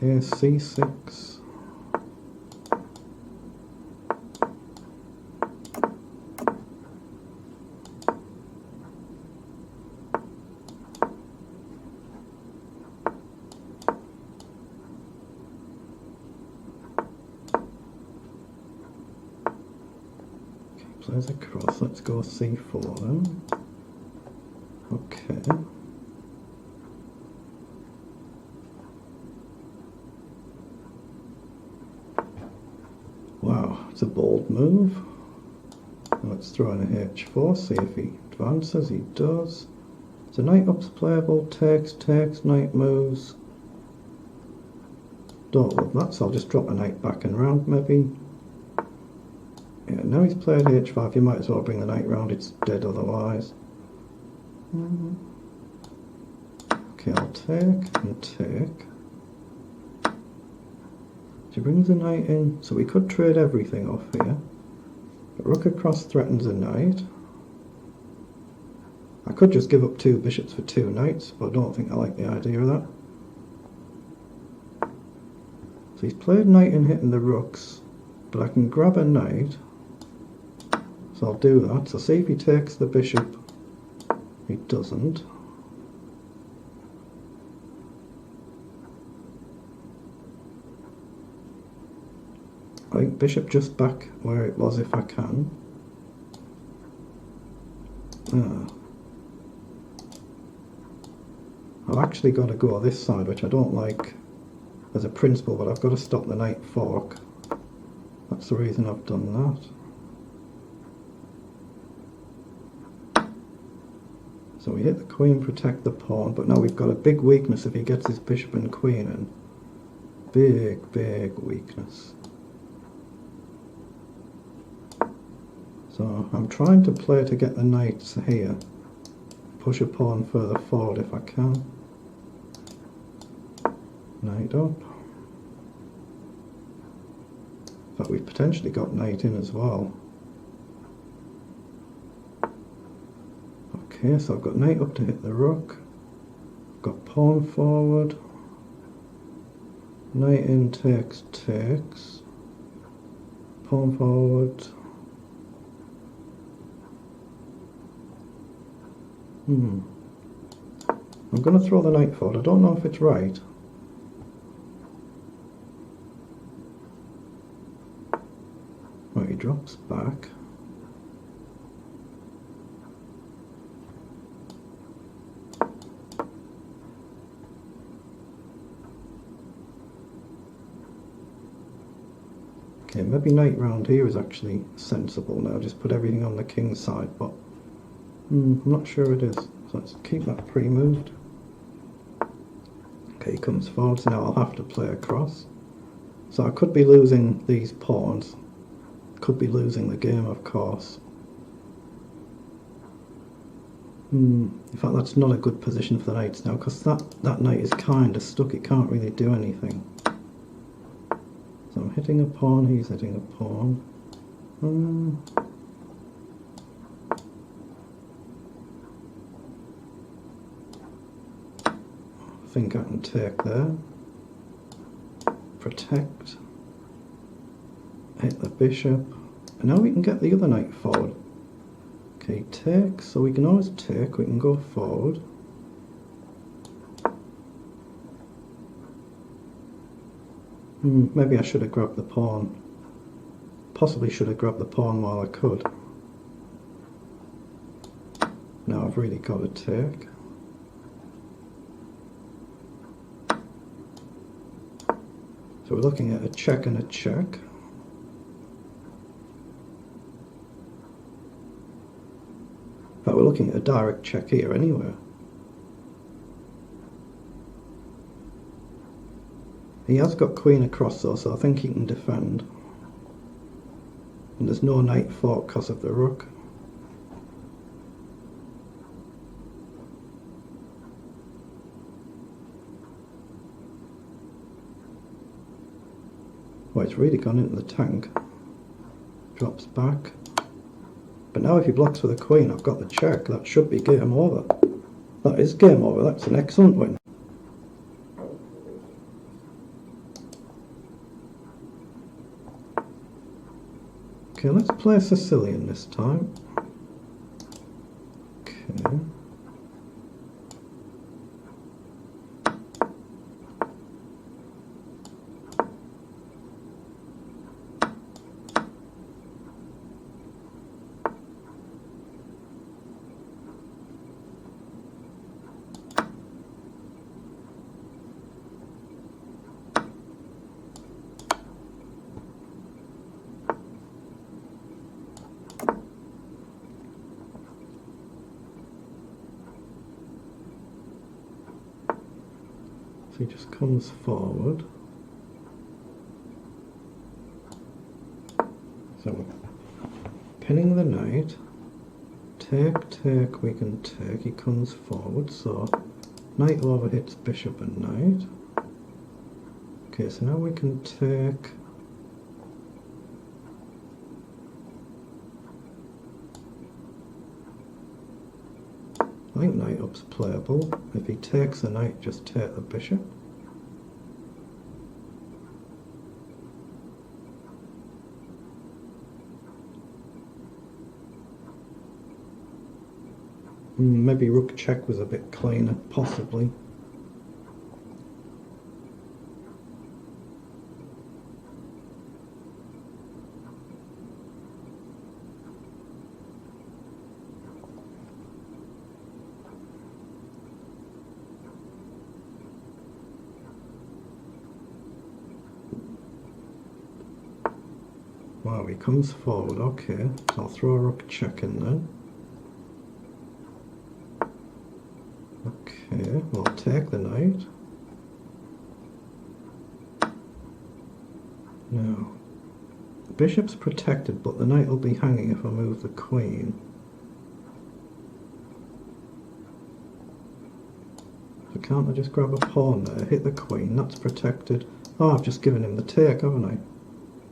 Okay, c6. Plays across, let's go c4 then. Okay. Wow, it's a bold move. Let's throw in a h4, see if he advances. He does. So knight up's playable, takes, knight moves. Don't love that, so I'll just drop a knight back and round maybe. Yeah, now he's played h5, you might as well bring the knight round, it's dead otherwise. Okay, I'll take and take. She brings a knight in, so we could trade everything off here. But rook across threatens a knight. I could just give up 2 bishops for 2 knights, but I don't think I like the idea of that. So he's played knight in hitting the rooks, but I can grab a knight. So I'll do that. So see if he takes the bishop. He doesn't. I think bishop just back where it was if I can. I've actually got to go this side, which I don't like as a principle, but I've got to stop the knight fork. That's the reason I've done that. So we hit the queen, protect the pawn, but now we've got a big weakness if he gets his bishop and queen in. Big, big weakness. So I'm trying to play to get the knights here. Push a pawn further forward if I can. Knight up. But we've potentially got knight in as well. Okay, so I've got knight up to hit the rook. I've got pawn forward. Knight in takes, takes. Pawn forward. I'm going to throw the knight forward. I don't know if it's right. Right, he drops back. Okay, maybe knight round here is actually sensible now. Just put everything on the king's side, but I'm not sure it is. So let's keep that pre-moved. Okay, he comes forward, so now I'll have to play across. So I could be losing these pawns. Could be losing the game, of course. In fact, that's not a good position for the knights now, because that knight is kind of stuck. It can't really do anything. So I'm hitting a pawn, he's hitting a pawn. I think I can take there. Protect. Hit the bishop. And now we can get the other knight forward. Okay, take. So we can always take. We can go forward. Maybe I should have grabbed the pawn. Possibly should have grabbed the pawn while I could. Now I've really got to take. So we're looking at a check and a check. But we're looking at a direct check here anyway. He has got queen across though, so I think he can defend. And there's no knight fork because of the rook. Well, it's really gone into the tank. Drops back. But now if he blocks with a queen, I've got the check. That should be game over. That is game over. That's an excellent win. Okay, let's play Sicilian this time. Okay. So he just comes forward. So we're pinning the knight. Take, we can take. He comes forward, so knight overhits bishop and knight. Okay, so now we can take. I think knight up's playable. If he takes the knight, just take the bishop. Maybe rook check was a bit cleaner, possibly. Wow, he comes forward, okay. So I'll throw a rook check in then. Okay, we'll take the knight. Now, bishop's protected, but the knight will be hanging if I move the queen. So can't I just grab a pawn there, hit the queen, that's protected. Oh, I've just given him the take, haven't I?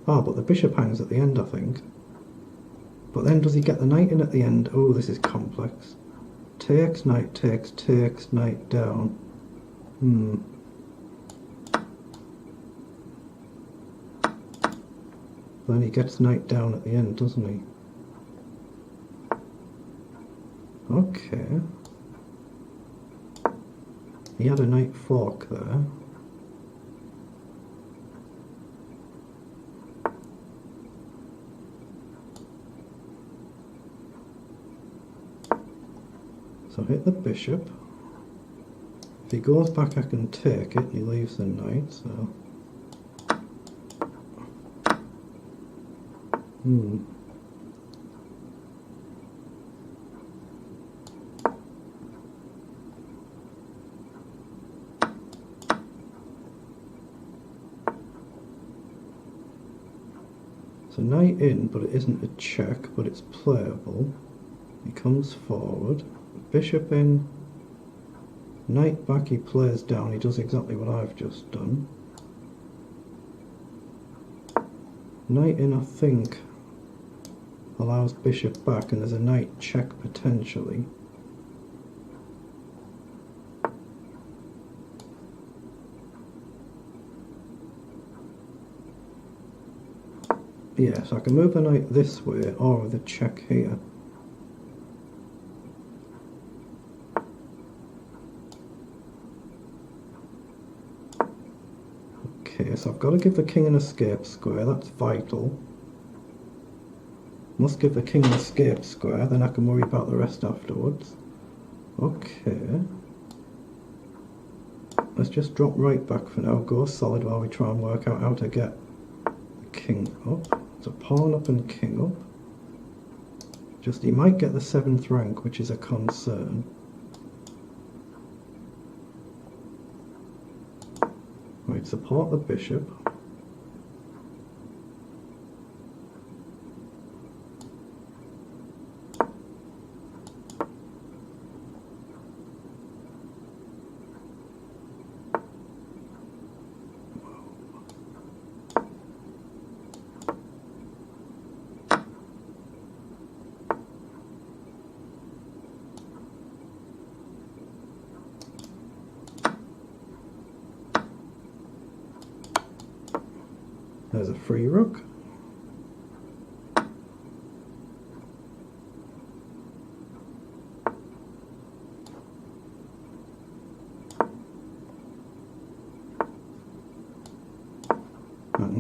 Ah, but the bishop hangs at the end, I think. But then does he get the knight in at the end? Oh, this is complex. Takes, knight, knight down. Then he gets knight down at the end, doesn't he? Okay. He had a knight fork there. So hit the bishop. If he goes back, I can take it. He leaves the knight, so. So knight in, but it isn't a check, but it's playable. He comes forward. Bishop in. Knight back, he plays down. He does exactly what I've just done. Knight in, I think, allows bishop back, and there's a knight check potentially. Yeah, so I can move the knight this way, or with a check here. Okay, so I've got to give the king an escape square, that's vital. Must give the king an escape square, then I can worry about the rest afterwards. Okay. Let's just drop right back for now, go solid while we try and work out how to get the king up. So pawn up and king up. Just, he might get the 7th rank, which is a concern. Right, support the bishop. There's a free rook.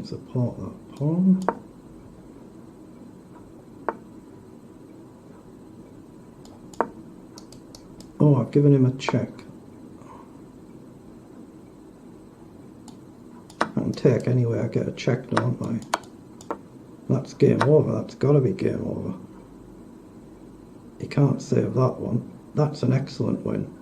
support that pawn. Oh, I've given him a check. I can take anyway, I get a check, don't I? That's game over, that's got to be game over. He can't save that one. That's an excellent win.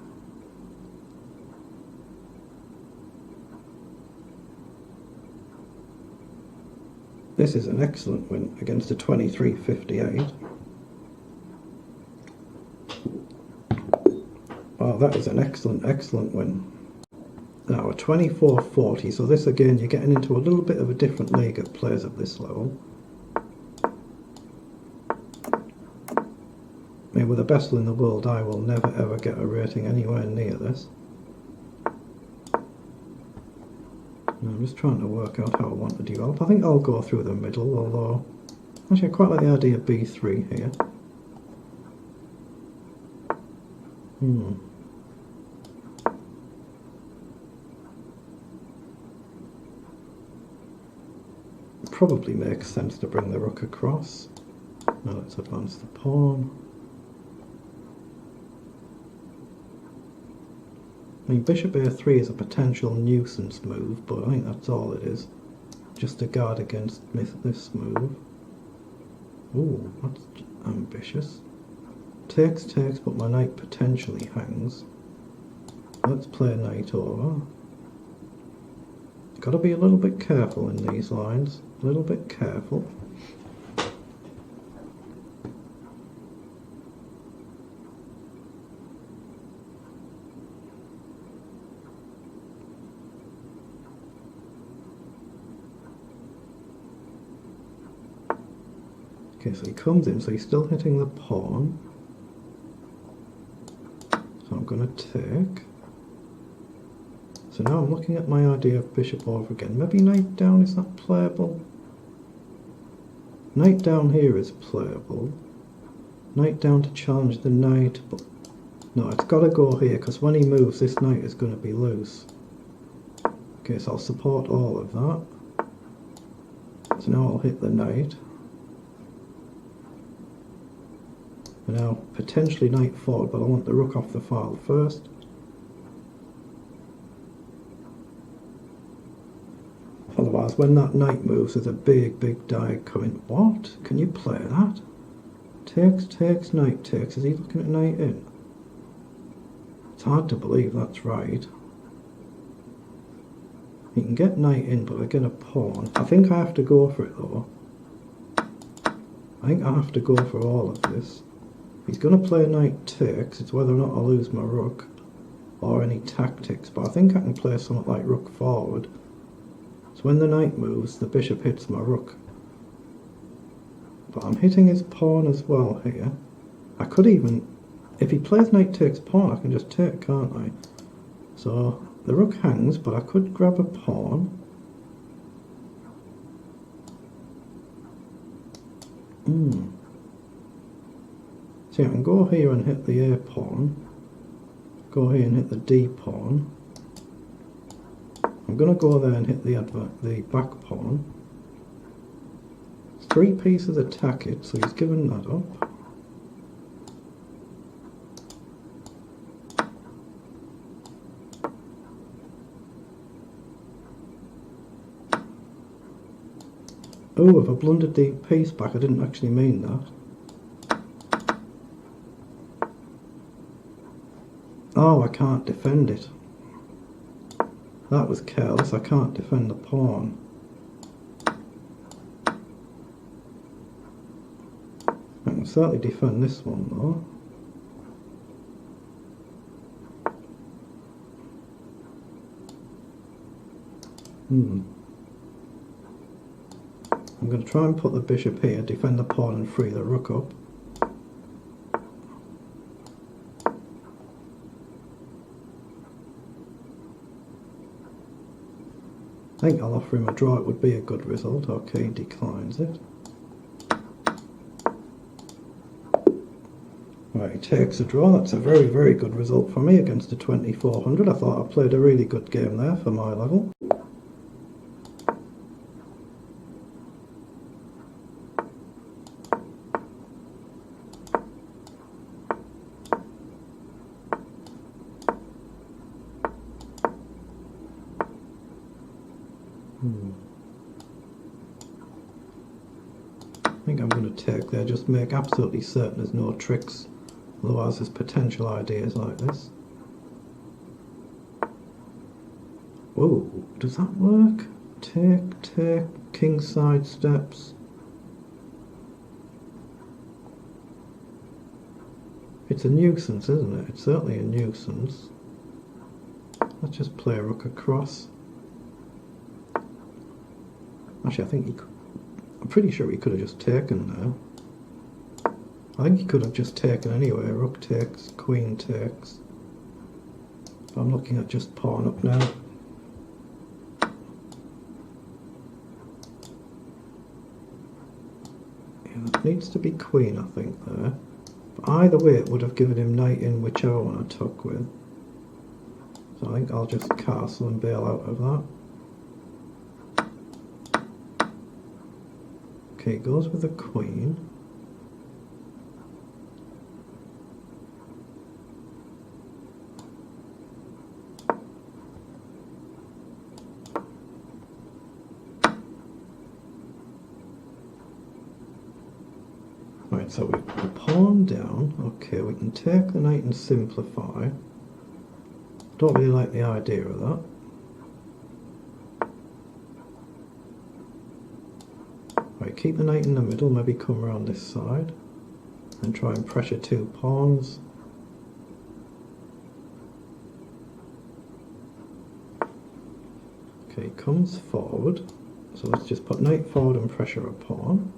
This is an excellent win against a 23-58. Oh, that is an excellent win. Now a 24-40, so this again, you're getting into a little bit of a different league of players at this level. I mean, with the best in the world, I will never ever get a rating anywhere near this. I'm just trying to work out how I want to develop. I think I'll go through the middle, although actually I quite like the idea of B3 here. Probably makes sense to bring the rook across. Now let's advance the pawn. I mean, bishop a3 is a potential nuisance move, but I think that's all it is. Just to guard against this move. Ooh, that's ambitious. Takes, but my knight potentially hangs. Let's play knight over. Got to be a little bit careful in these lines. A little bit careful. Okay, so he comes in, so he's still hitting the pawn. So I'm going to take. So now I'm looking at my idea of bishop over again. Maybe knight down, is that playable? Knight down here is playable. Knight down to challenge the knight, but no, it's got to go here, because when he moves, this knight is going to be loose. Okay, so I'll support all of that. So now I'll hit the knight. And now potentially knight forward, but I want the rook off the file first. Otherwise, when that knight moves, there's a big diag coming. What? Can you play that? Takes, knight takes. Is he looking at knight in? It's hard to believe that's right. You can get knight in, but I get a pawn. I think I have to go for it, though. I think I have to go for all of this. He's going to play knight takes. It's whether or not I lose my rook or any tactics, but I think I can play something like rook forward. So when the knight moves, the bishop hits my rook. But I'm hitting his pawn as well here. I could even, if he plays knight takes pawn, I can just take, can't I? So the rook hangs, but I could grab a pawn. See, I can go here and hit the A pawn. Go here and hit the D pawn. I'm going to go there and hit the back pawn. 3 pieces attack it, so he's given that up. Oh, if I blundered the piece back, I didn't actually mean that. Oh, I can't defend it. That was careless, I can't defend the pawn. I can certainly defend this one though. I'm going to try and put the bishop here, defend the pawn and free the rook up. I think I'll offer him a draw, it would be a good result. Okay, he declines it. Right, he takes a draw. That's a very good result for me against a 2400. I thought I played a really good game there for my level. think I'm going to take there, just make absolutely certain there's no tricks, otherwise there's potential ideas like this. Whoa, does that work? Take, king side steps. It's a nuisance, isn't it? It's certainly a nuisance. Let's just play rook across. Actually, I think I'm pretty sure he could have just taken there. I think he could have just taken anyway. Rook takes, queen takes. But I'm looking at just pawn up now. Yeah, that needs to be queen, I think, there. But either way, it would have given him knight in whichever one I took with. So I think I'll just castle and bail out of that. Okay, goes with the queen. Right, so we pawn down. Okay, we can take the knight and simplify. Don't really like the idea of that. Right, keep the knight in the middle, maybe come around this side and try and pressure two pawns. Okay, comes forward, so let's just put knight forward and pressure a pawn.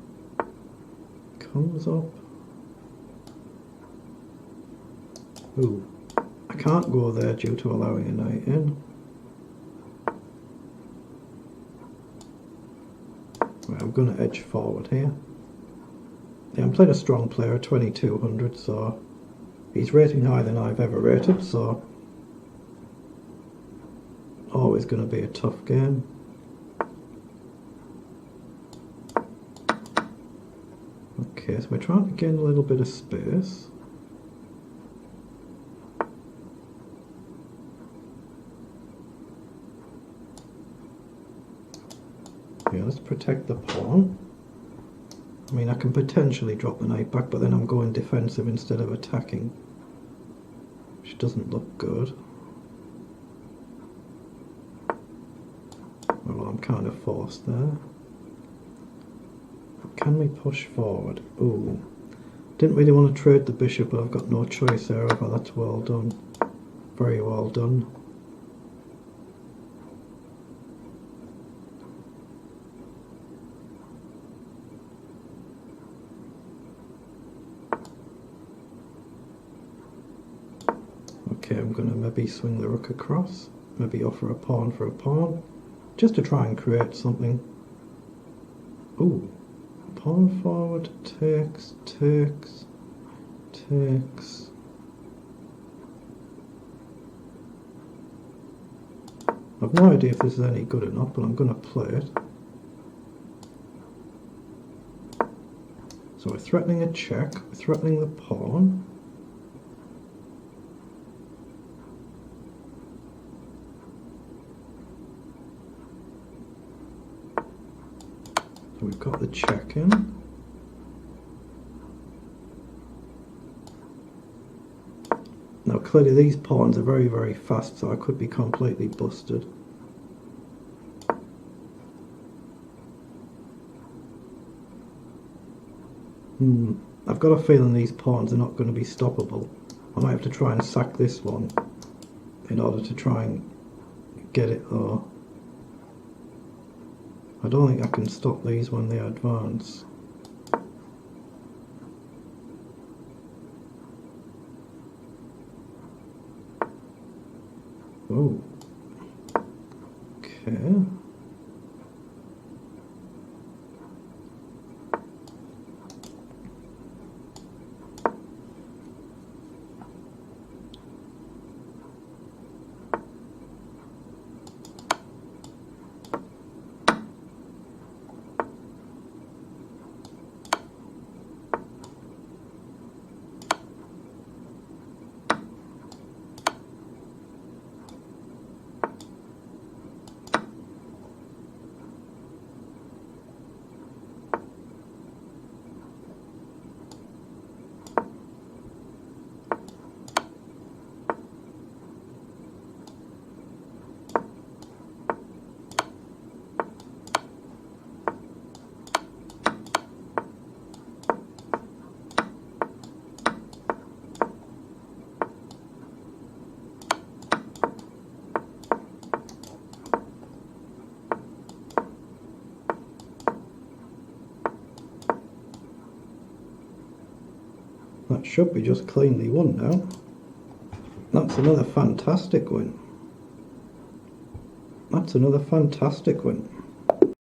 Comes up. Ooh, I can't go there due to allowing a knight in. Right, I'm going to edge forward here. Yeah, I'm playing a strong player, 2200, so he's rating higher than I've ever rated, so always going to be a tough game. Okay, so we're trying to gain a little bit of space. Yeah, let's protect the pawn. I mean, I can potentially drop the knight back, but then I'm going defensive instead of attacking, which doesn't look good. Well, I'm kind of forced there. But can we push forward? Ooh, didn't really want to trade the bishop, but I've got no choice there. However, that's well done. Very well done. Okay, I'm going to maybe swing the rook across, maybe offer a pawn for a pawn, just to try and create something. Ooh, pawn forward, takes, takes, takes. I've no idea if this is any good or not, but I'm going to play it. So we're threatening a check, we're threatening the pawn. So we've got the check in. Now clearly these pawns are very, very fast, so I could be completely busted. I've got a feeling these pawns are not going to be stoppable. I might have to try and sack this one in order to try and get it though. I don't think I can stop these when they advance. Oh. Okay. That should be just cleanly won now. That's another fantastic win. That's another fantastic win.